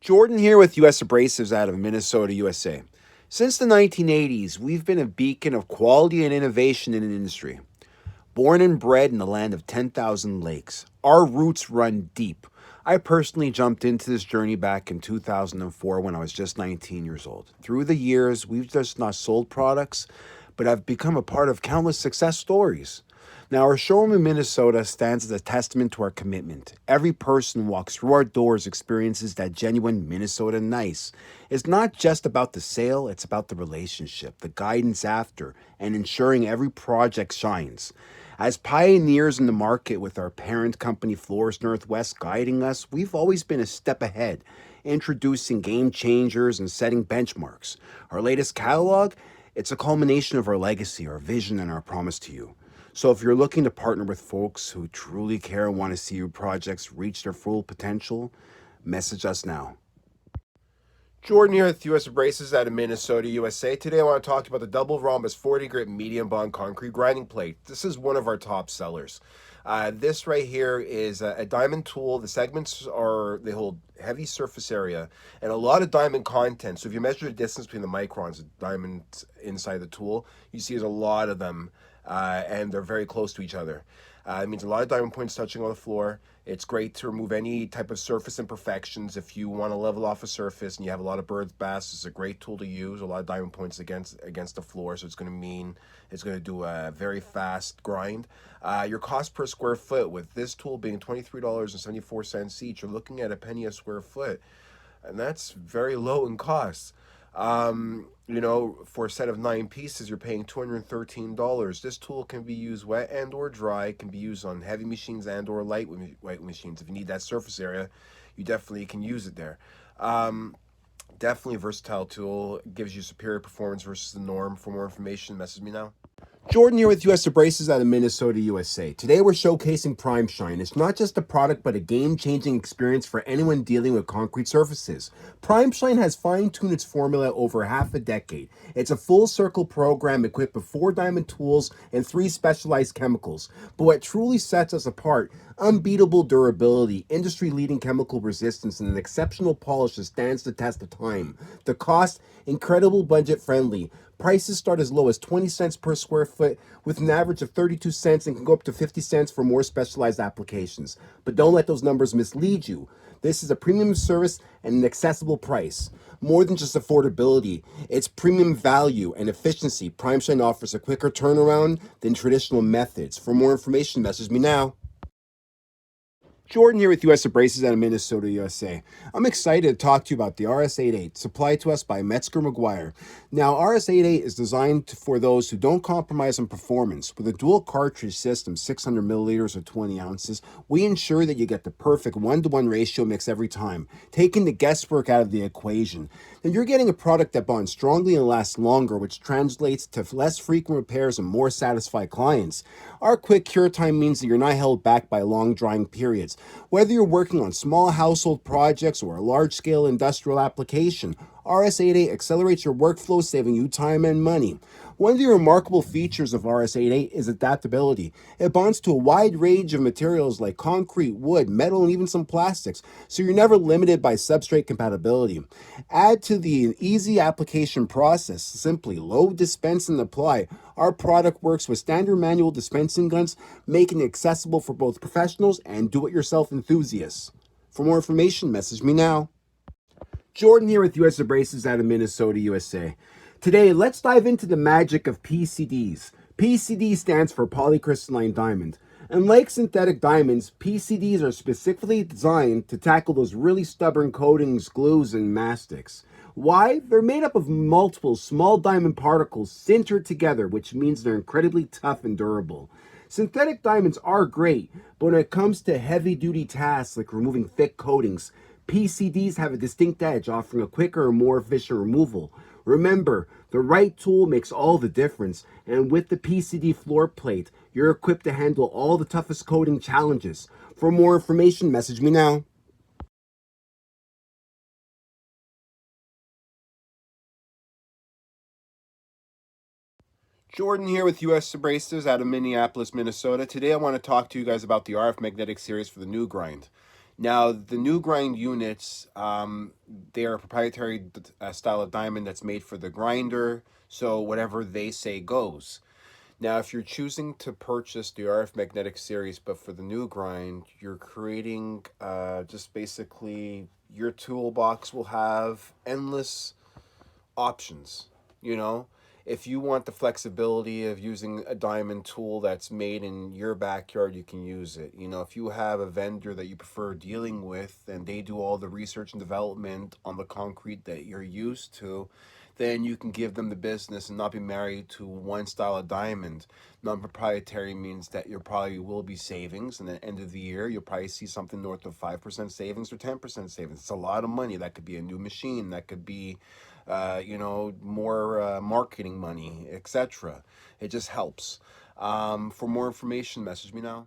Jordan here with US Abrasives out of Minnesota, USA. Since the 1980s, we've been a beacon of quality and innovation in an industry. Born and bred in the land of 10,000 lakes, our roots run deep. I personally jumped into this journey back in 2004 when I was just 19 years old. Through the years, we've just not sold products, but I've become a part of countless success stories. Now, our showroom in Minnesota stands as a testament to our commitment. Every person who walks through our doors experiences that genuine Minnesota nice. It's not just about the sale, it's about the relationship, the guidance after, and ensuring every project shines. As pioneers in the market with our parent company Florist Northwest guiding us, we've always been a step ahead, introducing game changers and setting benchmarks. Our latest catalog, it's a culmination of our legacy, our vision, and our promise to you. So if you're looking to partner with folks who truly care and want to see your projects reach their full potential, message us now. Jordan here with US Abrasives out of Minnesota, USA. Today I want to talk about the double rhombus 40 grit medium bond concrete grinding plate. This is one of our top sellers. This right here is a diamond tool. The segments they hold heavy surface area and a lot of diamond content. So if you measure the distance between the microns of diamond inside the tool, you see there's a lot of them. And they're very close to each other. It means a lot of diamond points touching on the floor. It's great to remove any type of surface imperfections. If you want to level off a surface and you have a lot of birds, bass, it's a great tool to use. A lot of diamond points against the floor, so it's going to do a very fast grind. Your cost per square foot with this tool being $23.74 each, you're looking at a penny a square foot, and that's very low in cost. For a set of 9 pieces, you're paying $213. This tool can be used wet and or dry. It can be used on heavy machines and or light machines. If you need that surface area, you definitely can use it there. Definitely a versatile tool. It gives you superior performance versus the norm. For more information, message me now. Jordan here with US Abrasives out of Minnesota, USA. Today we're showcasing Prime Shine. It's not just a product, but a game-changing experience for anyone dealing with concrete surfaces. Prime Shine has fine-tuned its formula over half a decade. It's a full-circle program equipped with 4 diamond tools and 3 specialized chemicals. But what truly sets us apart, unbeatable durability, industry-leading chemical resistance, and an exceptional polish that stands the test of time. The cost, incredible budget-friendly. Prices start as low as 20 cents per square foot with an average of 32 cents and can go up to 50 cents for more specialized applications. But don't let those numbers mislead you. This is a premium service and an accessible price. More than just affordability, it's premium value and efficiency. Prime Shine offers a quicker turnaround than traditional methods. For more information, message me now. Jordan here with US Abrasives out of Minnesota, USA. I'm excited to talk to you about the RS-88, supplied to us by Metzger Mcgwire. Now, RS-88 is designed for those who don't compromise on performance. With a dual cartridge system, 600 milliliters or 20 ounces, we ensure that you get the perfect 1-to-1 ratio mix every time, taking the guesswork out of the equation. And you're getting a product that bonds strongly and lasts longer, which translates to less frequent repairs and more satisfied clients. Our quick cure time means that you're not held back by long drying periods. Whether you're working on small household projects or a large-scale industrial application, RS-88 accelerates your workflow, saving you time and money. One of the remarkable features of RS-88 is adaptability. It bonds to a wide range of materials like concrete, wood, metal, and even some plastics, so you're never limited by substrate compatibility. Add to the easy application process, simply load, dispense, and apply. Our product works with standard manual dispensing guns, making it accessible for both professionals and do-it-yourself enthusiasts. For more information, message me now. Jordan here with US Abrasives out of Minnesota, USA. Today, let's dive into the magic of PCDs. PCD stands for polycrystalline diamond. Unlike synthetic diamonds, PCDs are specifically designed to tackle those really stubborn coatings, glues, and mastics. Why? They're made up of multiple small diamond particles sintered together, which means they're incredibly tough and durable. Synthetic diamonds are great, but when it comes to heavy-duty tasks like removing thick coatings, PCDs have a distinct edge, offering a quicker and more efficient removal. Remember, the right tool makes all the difference, and with the PCD floor plate, you're equipped to handle all the toughest coating challenges. For more information, message me now. Jordan here with US Abrasives out of Minneapolis, Minnesota. Today I want to talk to you guys about the RF Magnetic Series for the NewGrind. Now, the new grind units, they are a proprietary style of diamond that's made for the grinder, so whatever they say goes. Now, if you're choosing to purchase the RF Magnetic series, but for the new grind, you're creating just basically your toolbox will have endless options, you know? If you want the flexibility of using a diamond tool that's made in your backyard, you can use it. You know, if you have a vendor that you prefer dealing with and they do all the research and development on the concrete that you're used to, then you can give them the business and not be married to one style of diamond. Non-proprietary means that you probably will be savings, and at the end of the year, you'll probably see something north of 5% savings or 10% savings. It's a lot of money. That could be a new machine. That could be, more marketing money, etc. It just helps. For more information, message me now.